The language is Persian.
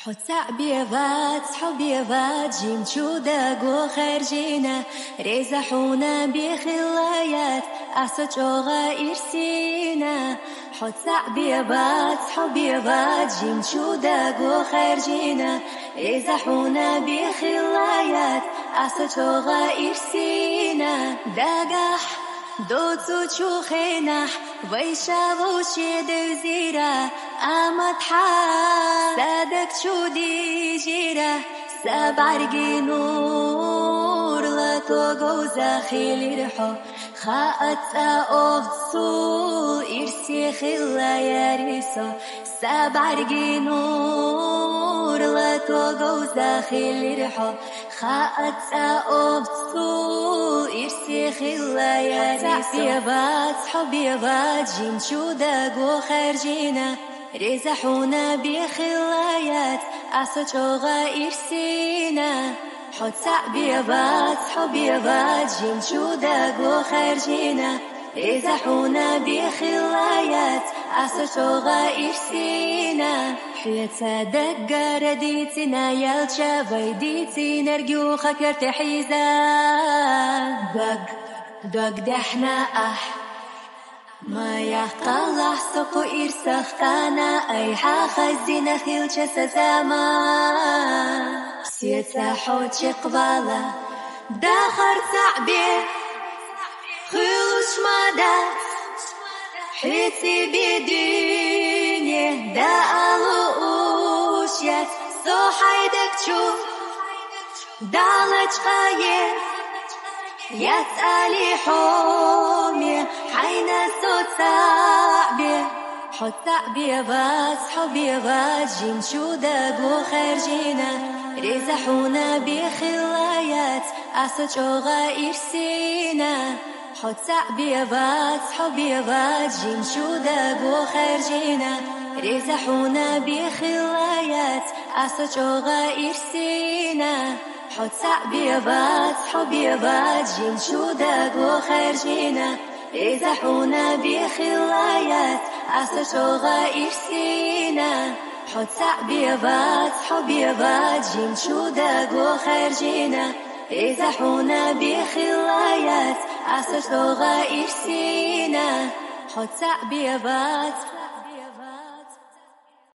حتعبيبات حبيبات جيم شودق وخرجينا ريزحونا بخلايات أسجوغا إرسينا حتعبيبات حبيبات جيم شودق وخرجينا ريزحونا بخلايات أسجوغا إرسينا داقح دوتو تشوخينح ويشابو شيدو زيرا أمدحا سادك شودي جيرا سابعرقي نور لا توقو زاخيل رحو خاءت أوفصول إرسي خلا ياريسو سابعرقي نور لا توقو زاخيل رحو خاءت أوفصول إرسي خلا ياريسو حبيبات حبيبات جيم شودق وخرجينا ريزحونا بخلايات أسجوغا إرسينا حتعبيبات حبيبات جيم شودق وخرجينا ريزحونا بخلايات أسجوغا إرسينا حياتا دقا رديتنا يالشا فيديتي نرجو خكر تحيزا دق دحنا ما يقطع سوق إرسختنا أي حخزنا خيل جسزما سيتا حوش قبالة داخر تعبير خلوش مادات حيتي بدنيا دا ألوشيات سو حيدك تشوف دالج غاير يسألي حومي حين صوت صعبي حط تعبيبات حبيبات جيم شودق وخرجينا ريزحونا بخلايات أسجوغا إرسينا حط تعبيبات حبيبات جيم شودق وخرجينا ريزحونا بخلايات أسجوغا إرسينا حتعبيبات حبيبات جيم شودق وخرجينا ريزحونا بخلايات أسجوغا إرسينا حتعبيبات حبيبات جيم شودق وخرجينا ريزحونا بخلايات أسجوغا إرسينا حتعبيبات